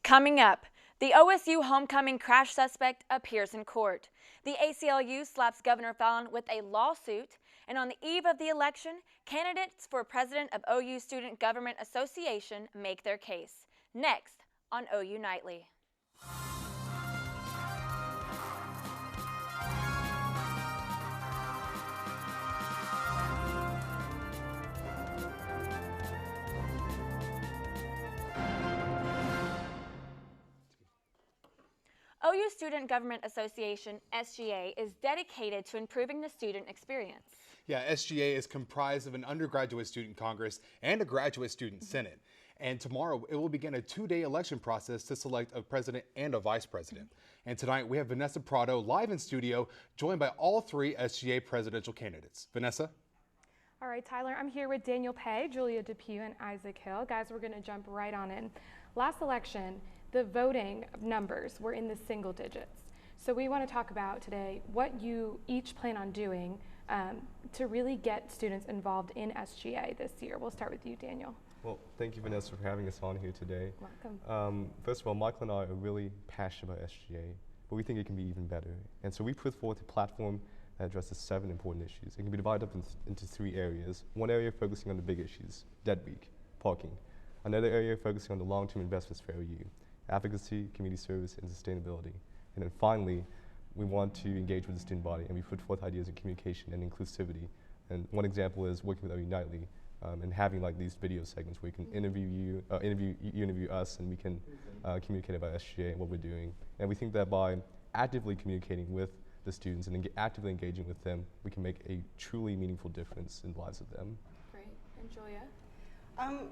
Coming up, the OSU homecoming crash suspect appears in court. The ACLU slaps Governor Fallon with a lawsuit. And on the eve of the election, candidates for president of OU Student Government Association make their case. Next on OU Nightly. OU Student Government Association, SGA, is dedicated to improving the student experience. Yeah, SGA is comprised of an undergraduate student Congress and a graduate student Senate. And tomorrow it will begin a 2-day election process to select a president and a vice president. And tonight we have Vanessa Prado live in studio, joined by all 3 SGA presidential candidates. Vanessa? All right, Tyler, I'm here with Daniel Pay, Julia Depew, and Isaac Hill. Guys, we're going to jump right on in. Last election, the voting numbers were in the single digits. So we want to talk about today what you each plan on doing to really get students involved in SGA this year. We'll start with you, Daniel. Well, thank you, Vanessa, for having us on here today. Welcome. First of all, Michael and I are really passionate about SGA, but we think it can be even better. And so we put forth a platform that addresses 7 important issues. It can be divided up into 3 areas. One area focusing on the big issues, debt week, parking. Another area focusing on the long-term investments for OU, advocacy, community service, and sustainability. And then finally, we want to engage with the student body, and we put forth ideas of communication and inclusivity. And one example is working with OU Nightly and having like these video segments where we can interview us, and we can communicate about SGA and what we're doing. And we think that by actively communicating with the students and actively engaging with them, we can make a truly meaningful difference in the lives of them. Great. And Julia?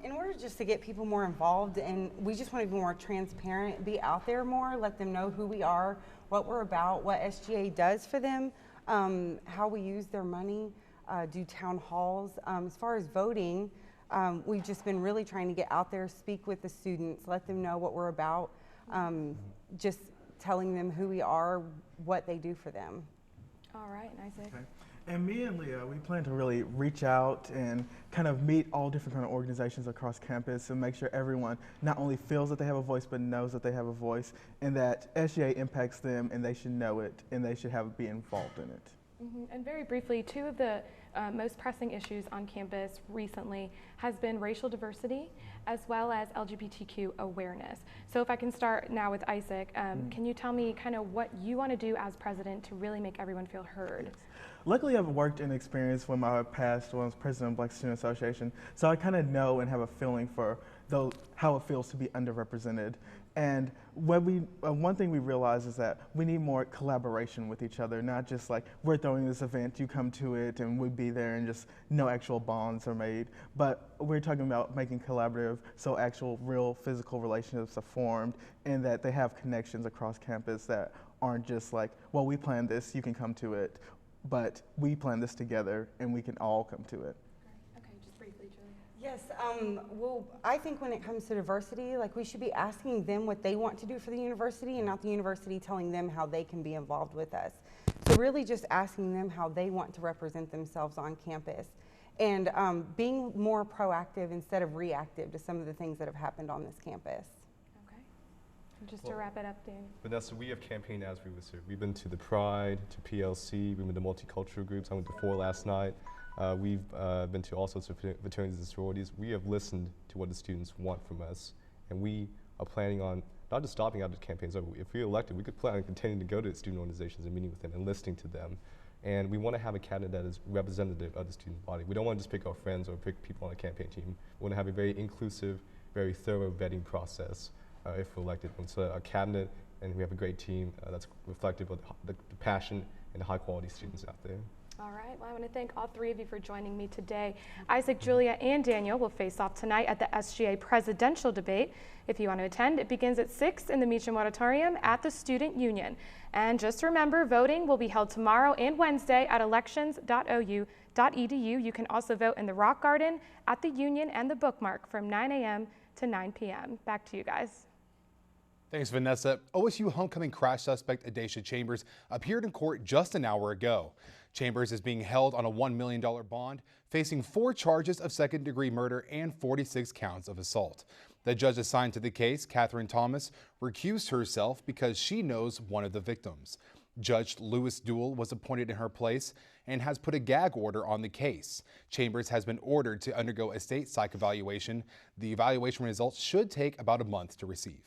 In order just to get people more involved, and we just want to be more transparent, be out there more, let them know who we are, what we're about, what SGA does for them, how we use their money, do town halls. As far as voting, we've just been really trying to get out there, speak with the students, let them know what we're about, just telling them who we are, what they do for them. All right, Isaac. Okay. And me and Leah, we plan to really reach out and kind of meet all different kind of organizations across campus and make sure everyone not only feels that they have a voice, but knows that they have a voice, and that SGA impacts them, and they should know it, and they should be involved in it. And very briefly, 2 of the most pressing issues on campus recently has been racial diversity as well as LGBTQ awareness. So if I can start now with Isaac, can you tell me kind of what you want to do as president to really make everyone feel heard? Yes. Luckily, I've worked and experienced when I passed when I was president of Black Student Association, so I kind of know and have a feeling for how it feels to be underrepresented. And one thing we realize is that we need more collaboration with each other, not just like we're throwing this event, you come to it, and we be there, and just no actual bonds are made. But we're talking about making collaborative, so actual real physical relationships are formed, and that they have connections across campus that aren't just like, well, we planned this, you can come to it, but we plan this together, and we can all come to it. Okay, just briefly, Julia. Yes, well, I think when it comes to diversity, like we should be asking them what they want to do for the university and not the university telling them how they can be involved with us. So really just asking them how they want to represent themselves on campus and being more proactive instead of reactive to some of the things that have happened on this campus. Okay. And just to wrap it up, Dan. Vanessa, we have campaigned as we was here. We've been to the Pride, to PLC, we've been to multicultural groups. I went to 4 last night. We've been to all sorts of fraternities and sororities. We have listened to what the students want from us, and we are planning on not just stopping out the campaigns. If we're elected, we could plan on continuing to go to student organizations and meeting with them and listening to them. And we want to have a candidate that is representative of the student body. We don't want to just pick our friends or pick people on a campaign team. We want to have a very inclusive, very thorough vetting process if we're elected. And so a cabinet, and we have a great team that's reflective of the passion and the high quality students out there. All right, well, I want to thank all 3 of you for joining me today. Isaac, Julia, and Daniel will face off tonight at the SGA presidential debate. If you want to attend, it begins at 6 in the Meacham Auditorium at the Student Union. And just remember, voting will be held tomorrow and Wednesday at elections.ou.edu. You can also vote in the Rock Garden, at the Union, and the Bookmark from 9 a.m. to 9 p.m. Back to you guys. Thanks, Vanessa. OSU homecoming crash suspect Adacia Chambers appeared in court just an hour ago. Chambers is being held on a $1 million bond, facing 4 charges of second-degree murder and 46 counts of assault. The judge assigned to the case, Catherine Thomas, recused herself because she knows one of the victims. Judge Louis Duell was appointed in her place and has put a gag order on the case. Chambers has been ordered to undergo a state psych evaluation. The evaluation results should take about a month to receive.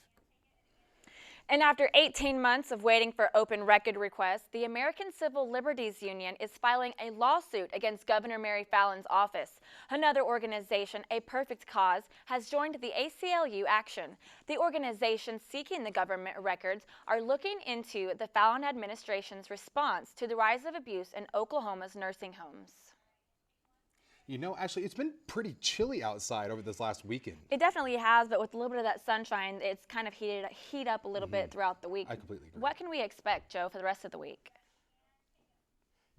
And after 18 months of waiting for open record requests, the American Civil Liberties Union is filing a lawsuit against Governor Mary Fallon's office. Another organization, A Perfect Cause, has joined the ACLU action. The organizations seeking the government records are looking into the Fallon administration's response to the rise of abuse in Oklahoma's nursing homes. You know, actually, it's been pretty chilly outside over this last weekend. It definitely has, but with a little bit of that sunshine, it's kind of heat up a little bit throughout the week. I completely agree. What can we expect, Joe, for the rest of the week?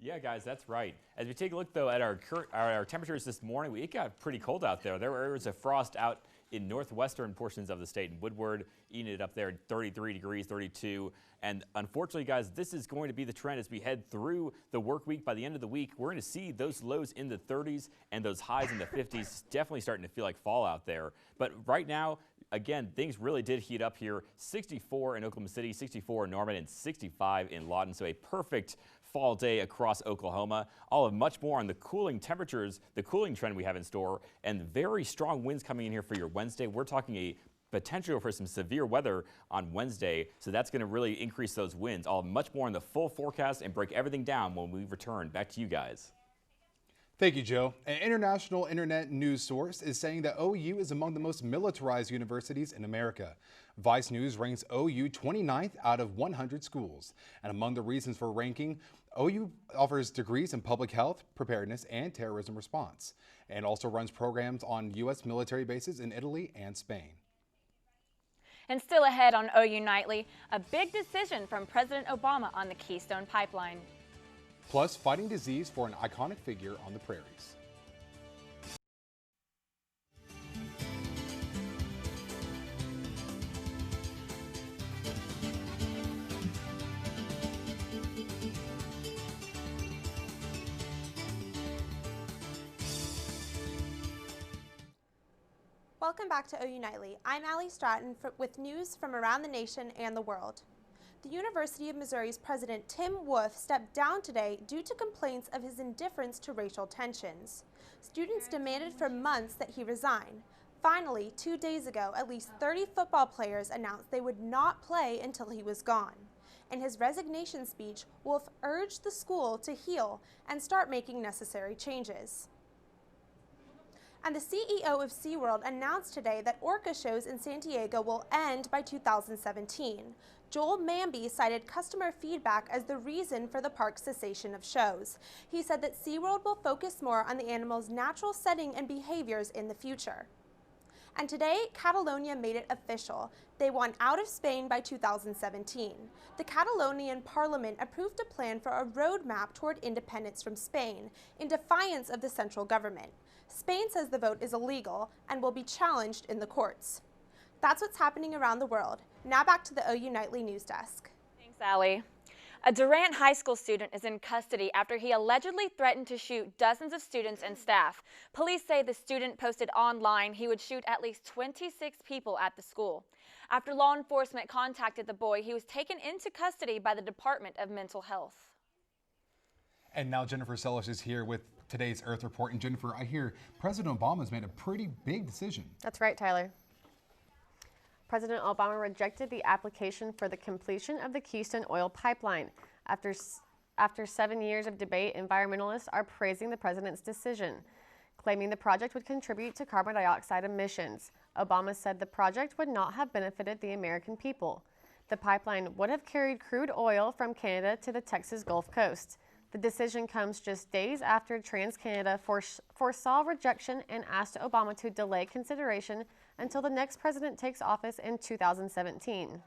Yeah, guys, that's right. As we take a look, though, at our temperatures this morning, it got pretty cold out there. There was a frost out in northwestern portions of the state. In Woodward, eating it up there, 33 degrees, 32. And unfortunately, guys, this is going to be the trend as we head through the work week. By the end of the week, we're going to see those lows in the 30s and those highs in the 50s, definitely starting to feel like fall out there. But right now, again, things really did heat up here. 64 in Oklahoma City, 64 in Norman, and 65 in Lawton. So a perfect fall day across Oklahoma. All of much more on the cooling temperatures, the cooling trend we have in store, and very strong winds coming in here for your Wednesday. We're talking a potential for some severe weather on Wednesday, so that's going to really increase those winds. All much more in the full forecast and break everything down when we return. Back to you guys. Thank you, Joe. An international internet news source is saying that OU is among the most militarized universities in America. Vice News ranks OU 29th out of 100 schools. And among the reasons for ranking, OU offers degrees in public health, preparedness, and terrorism response, and also runs programs on U.S. military bases in Italy and Spain. And still ahead on OU Nightly, a big decision from President Obama on the Keystone Pipeline. Plus, fighting disease for an iconic figure on the prairies. Welcome back to OU Nightly. I'm Stratton with news from around the nation and the world. The University of Missouri's President Tim Wolf stepped down today due to complaints of his indifference to racial tensions. Students demanded for months that he resign. Finally, 2 days ago, at least 30 football players announced they would not play until he was gone. In his resignation speech, Wolf urged the school to heal and start making necessary changes. And the CEO of SeaWorld announced today that Orca shows in San Diego will end by 2017. Joel Manby cited customer feedback as the reason for the park's cessation of shows. He said that SeaWorld will focus more on the animals' natural setting and behaviors in the future. And today, Catalonia made it official. They want out of Spain by 2017. The Catalonian parliament approved a plan for a roadmap toward independence from Spain, in defiance of the central government. Spain says the vote is illegal and will be challenged in the courts. That's what's happening around the world. Now back to the OU Nightly News Desk. Thanks, Allie. A Durant High School student is in custody after he allegedly threatened to shoot dozens of students and staff. Police say the student posted online he would shoot at least 26 people at the school. After law enforcement contacted the boy, he was taken into custody by the Department of Mental Health. And now Jennifer Sellish is here with today's Earth Report. And Jennifer, I hear President Obama's made a pretty big decision. That's right, Tyler. President Obama rejected the application for the completion of the Keystone Oil Pipeline. After 7 years of debate, environmentalists are praising the president's decision, claiming the project would contribute to carbon dioxide emissions. Obama said the project would not have benefited the American people. The pipeline would have carried crude oil from Canada to the Texas Gulf Coast. The decision comes just days after TransCanada foresaw rejection and asked Obama to delay consideration until the next president takes office in 2017.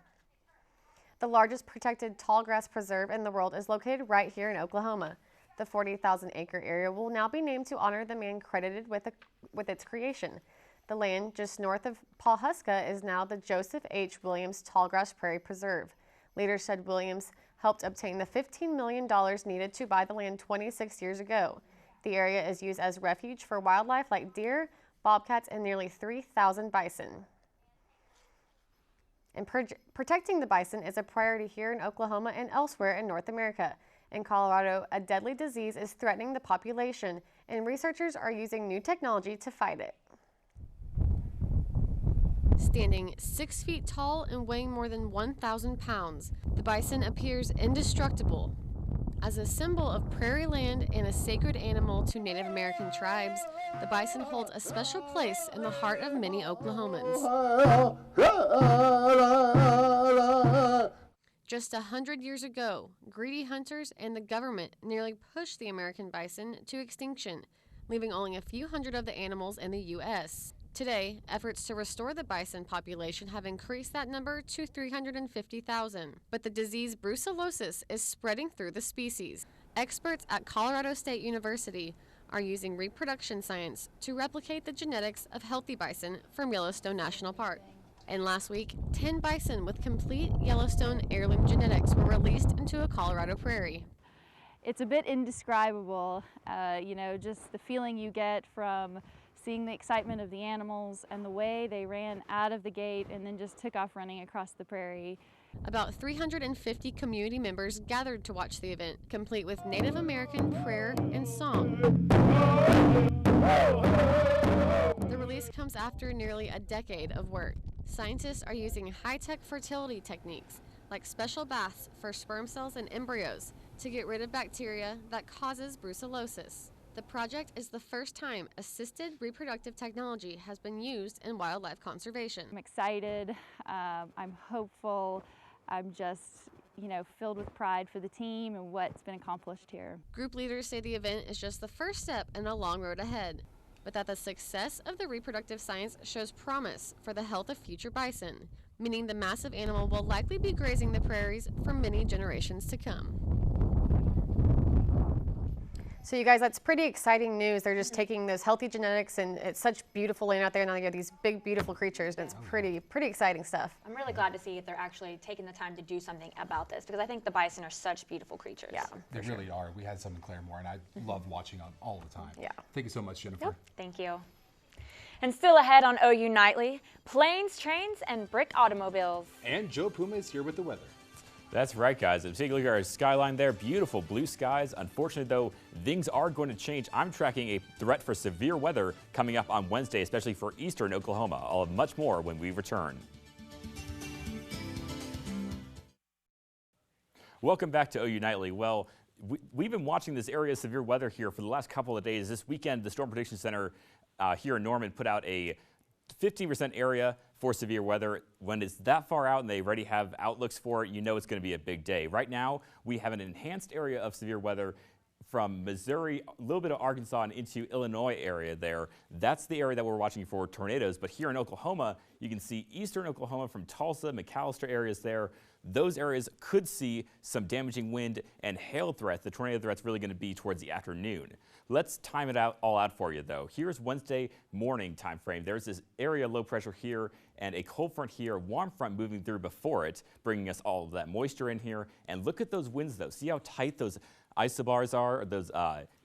The largest protected tallgrass preserve in the world is located right here in Oklahoma. The 40,000-acre area will now be named to honor the man credited with its creation. The land just north of Pawhuska is now the Joseph H. Williams Tallgrass Prairie Preserve. Leaders said Williams helped obtain the $15 million needed to buy the land 26 years ago. The area is used as refuge for wildlife like deer, bobcats, and nearly 3,000 bison. And protecting the bison is a priority here in Oklahoma and elsewhere in North America. In Colorado, a deadly disease is threatening the population, and researchers are using new technology to fight it. Standing 6 feet tall and weighing more than 1,000 pounds, the bison appears indestructible. As a symbol of prairie land and a sacred animal to Native American tribes, the bison holds a special place in the heart of many Oklahomans. Just 100 years ago, greedy hunters and the government nearly pushed the American bison to extinction, leaving only a few hundred of the animals in the U.S. Today, efforts to restore the bison population have increased that number to 350,000. But the disease brucellosis is spreading through the species. Experts at Colorado State University are using reproduction science to replicate the genetics of healthy bison from Yellowstone National Park. And last week, 10 bison with complete Yellowstone heirloom genetics were released into a Colorado prairie. It's a bit indescribable, just the feeling you get from seeing the excitement of the animals and the way they ran out of the gate and then just took off running across the prairie. About 350 community members gathered to watch the event, complete with Native American prayer and song. The release comes after nearly a decade of work. Scientists are using high-tech fertility techniques, like special baths for sperm cells and embryos, to get rid of bacteria that causes brucellosis. The project is the first time assisted reproductive technology has been used in wildlife conservation. I'm excited, I'm hopeful, I'm just, filled with pride for the team and what's been accomplished here. Group leaders say the event is just the first step in a long road ahead, but that the success of the reproductive science shows promise for the health of future bison, meaning the massive animal will likely be grazing the prairies for many generations to come. So you guys, that's pretty exciting news. They're just taking those healthy genetics, and it's such beautiful land out there, and now you have these big, beautiful creatures, and it's pretty exciting stuff. I'm really glad to see that they're actually taking the time to do something about this, because I think the bison are such beautiful creatures. Yeah, they really are. We had some in Claremore, and I love watching them all the time. Yeah. Thank you so much, Jennifer. Yep. Thank you. And still ahead on OU Nightly, planes, trains, and brick automobiles. And Joe Puma is here with the weather. That's right, guys. Take a look at our skyline there. Beautiful blue skies. Unfortunately, though, things are going to change. I'm tracking a threat for severe weather coming up on Wednesday, especially for eastern Oklahoma. I'll have much more when we return. Welcome back to OU Nightly. Well, we've been watching this area of severe weather here for the last couple of days. This weekend, the Storm Prediction Center here in Norman put out a 15% area for severe weather. When it's that far out and they already have outlooks for it, you know it's going to be a big day. Right now, we have an enhanced area of severe weather from Missouri, a little bit of Arkansas, and into Illinois area there. That's the area that we're watching for tornadoes. But here in Oklahoma, you can see eastern Oklahoma from Tulsa, McAllister areas there. Those areas could see some damaging wind and hail threats. The tornado threat's really going to be towards the afternoon. Let's time it all out for you, though. Here's Wednesday morning time frame. There's this area low pressure here and a cold front here, warm front moving through before it, bringing us all of that moisture in here. And look at those winds, though. See how tight those isobars are, those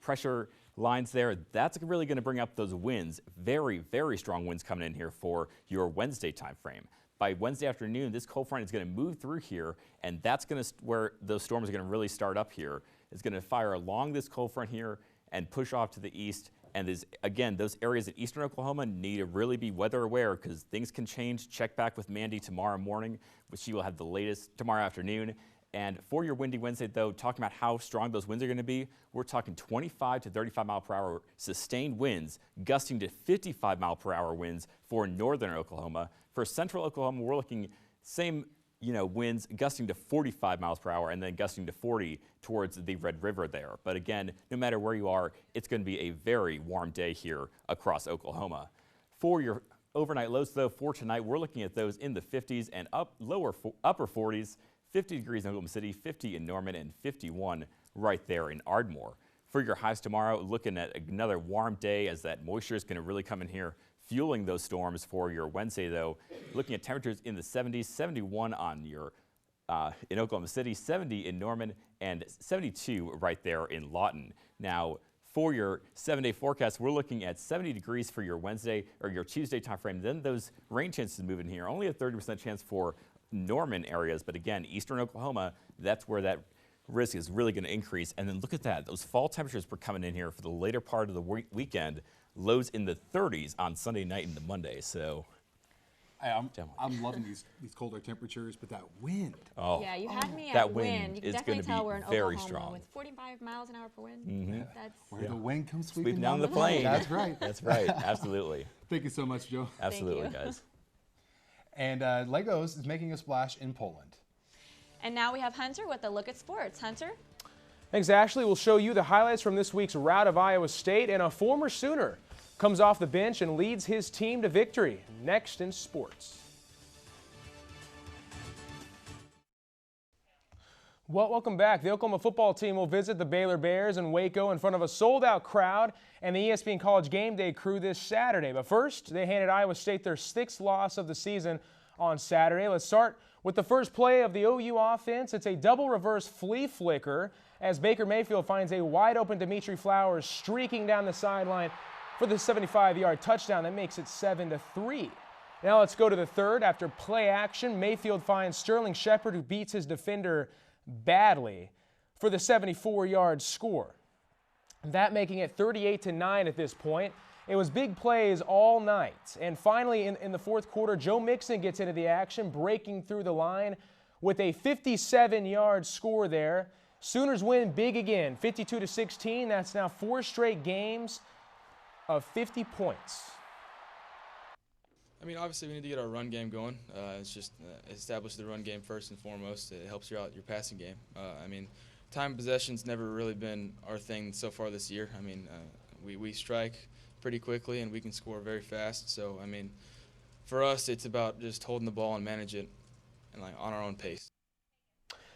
pressure lines there? That's really going to bring up those winds. Very, very strong winds coming in here for your Wednesday time frame. By Wednesday afternoon, this cold front is going to move through here, and that's going to where those storms are going to really start up here. It's going to fire along this cold front here and push off to the east. And again, those areas in eastern Oklahoma need to really be weather aware because things can change. Check back with Mandy tomorrow morning, which she will have the latest tomorrow afternoon. And for your Windy Wednesday, though, talking about how strong those winds are going to be, we're talking 25 to 35 mile per hour sustained winds, gusting to 55 mile per hour winds for northern Oklahoma. For central Oklahoma, we're looking same winds gusting to 45 miles per hour and then gusting to 40 towards the Red River there. But again, no matter where you are, it's going to be a very warm day here across Oklahoma. For your overnight lows, though, for tonight, we're looking at those in the 50s and upper 40s. 50 degrees in Oklahoma City, 50 in Norman, and 51 right there in Ardmore. For your highs tomorrow, looking at another warm day as that moisture is going to really come in here, fueling those storms. For your Wednesday, though, looking at temperatures in the 70s, 71 on your in Oklahoma City, 70 in Norman, and 72 right there in Lawton. Now, For your 7-day forecast, we're looking at 70 degrees for your Wednesday or your Tuesday time frame. Then those rain chances move in here. Only a 30% chance for Norman areas, but again, eastern Oklahoma, that's where that risk is really going to increase. And then look at that. Those fall temperatures were coming in here for the later part of the weekend. Lows in the 30s on Sunday night into Monday. So I'm loving these colder temperatures, but that wind. Oh, yeah, you had me that at wind. You can is definitely gonna tell be we're in very Oklahoma strong. with 45 miles an hour for wind. Mm-hmm. That's Where the wind comes Sweeping down the plain. That's right. That's right. Absolutely. Thank you so much, Joe. Absolutely, guys. And Legos is making a splash in Poland. And now we have Hunter with a look at sports. Hunter? Thanks, Ashley. We'll show you the highlights from this week's Rout of Iowa State, and a former Sooner comes off the bench and leads his team to victory. Next in sports. Well, welcome back. The Oklahoma football team will visit the Baylor Bears in Waco in front of a sold-out crowd and the ESPN College Game Day crew this Saturday. But first, they handed Iowa State their 6th loss of the season on Saturday. Let's start with the first play of the OU offense. It's a double reverse flea flicker as Baker Mayfield finds a wide-open Dimitri Flowers streaking down the sideline for the 75-yard touchdown. That makes it 7-3. Now let's go to the third. After play action, Mayfield finds Sterling Shepard, who beats his defender badly for the 74-yard score. That making it 38-9 at this point. It was big plays all night. And finally, in the fourth quarter, Joe Mixon gets into the action, breaking through the line with a 57-yard score there. Sooners win big again, 52-16. That's now 4 straight games of 50 points. I mean, obviously we need to get our run game going. It's just establish the run game first and foremost. It helps you out your passing game. I mean, time possession's never really been our thing so far this year. I mean, we strike pretty quickly and we can score very fast. So, I mean, for us, it's about just holding the ball and manage it and on our own pace.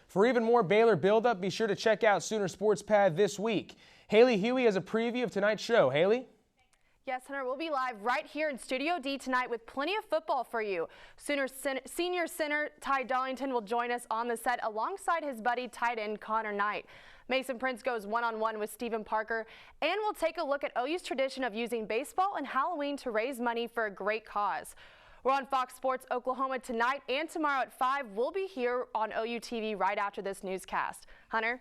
For even more Baylor buildup, be sure to check out Sooner Sports Pad this week. Haley Huey has a preview of tonight's show. Haley? Yes, Hunter, we'll be live right here in Studio D tonight with plenty of football for you. Sooners senior center Ty Darlington will join us on the set alongside his buddy tight end Connor Knight. Mason Prince goes one-on-one with Stephen Parker, and we'll take a look at OU's tradition of using baseball and Halloween to raise money for a great cause. We're on Fox Sports Oklahoma tonight and tomorrow at 5. We'll be here on OU TV right after this newscast. Hunter?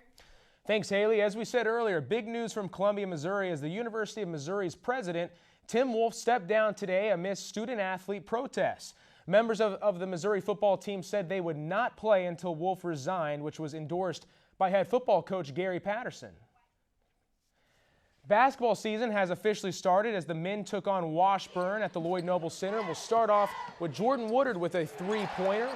Thanks, Haley. As we said earlier, big news from Columbia, Missouri, as the University of Missouri's president, Tim Wolf, stepped down today amidst student-athlete protests. Members of the Missouri football team said they would not play until Wolf resigned, which was endorsed by head football coach Gary Patterson. Basketball season has officially started as the men took on Washburn at the Lloyd Noble Center. We'll start off with Jordan Woodard with a three-pointer.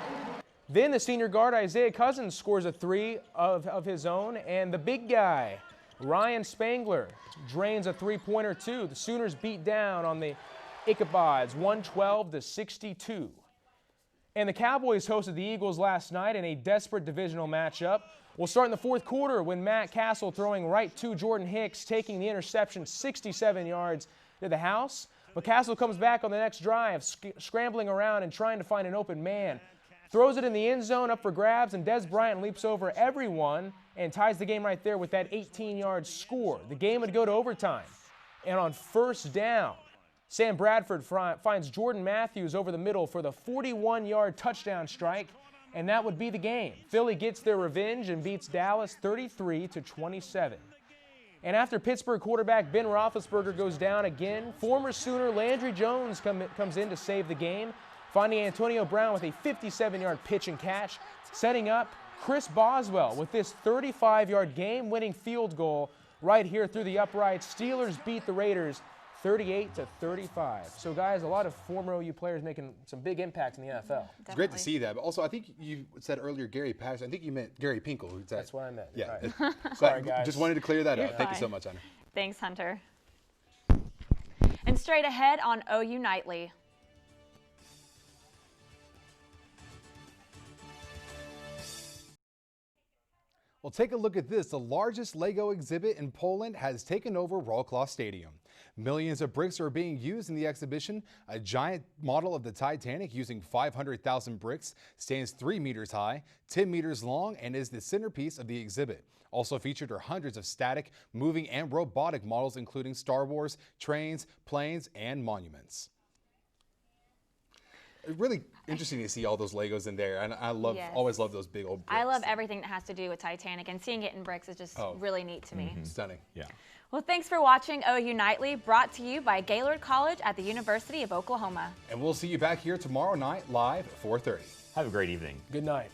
Then the senior guard Isaiah Cousins scores a three of his own, and the big guy Ryan Spangler drains a three-pointer too. The Sooners beat down on the Ichabods 112-62. And the Cowboys hosted the Eagles last night in a desperate divisional matchup. We'll start in the fourth quarter when Matt Castle throwing right to Jordan Hicks, taking the interception 67 yards to the house. But Castle comes back on the next drive, scrambling around and trying to find an open man. Throws it in the end zone, up for grabs, and Des Bryant leaps over everyone and ties the game right there with that 18-yard score. The game would go to overtime. And on first down, Sam Bradford finds Jordan Matthews over the middle for the 41-yard touchdown strike, and that would be the game. Philly gets their revenge and beats Dallas 33-27. And after Pittsburgh quarterback Ben Roethlisberger goes down again, former Sooner Landry Jones comes in to save the game, finding Antonio Brown with a 57-yard pitch and catch, setting up Chris Boswell with this 35-yard game-winning field goal right here through the uprights. Steelers beat the Raiders 38-35. So, guys, a lot of former OU players making some big impact in the NFL. It's great to see that. But also, I think you said earlier Gary Patterson. I think you meant Gary Pinkel. That's what I meant. Yeah. Right. Sorry, guys. Just wanted to clear that up. Thank you fine. so much, Hunter. Thanks, Hunter. And straight ahead on OU Nightly. Well, take a look at this. The largest Lego exhibit in Poland has taken over Wroclaw Stadium. Millions of bricks are being used in the exhibition. A giant model of the Titanic using 500,000 bricks stands 3 meters high, 10 meters long, and is the centerpiece of the exhibit. Also featured are hundreds of static, moving, and robotic models, including Star Wars, trains, planes, and monuments. Really interesting to see all those Legos in there, and I love, always love those big old bricks. I love everything that has to do with Titanic, and seeing it in bricks is just really neat to me. Stunning. Yeah. Well, thanks for watching OU Nightly, brought to you by Gaylord College at the University of Oklahoma. And we'll see you back here tomorrow night live at 4:30. Have a great evening. Good night.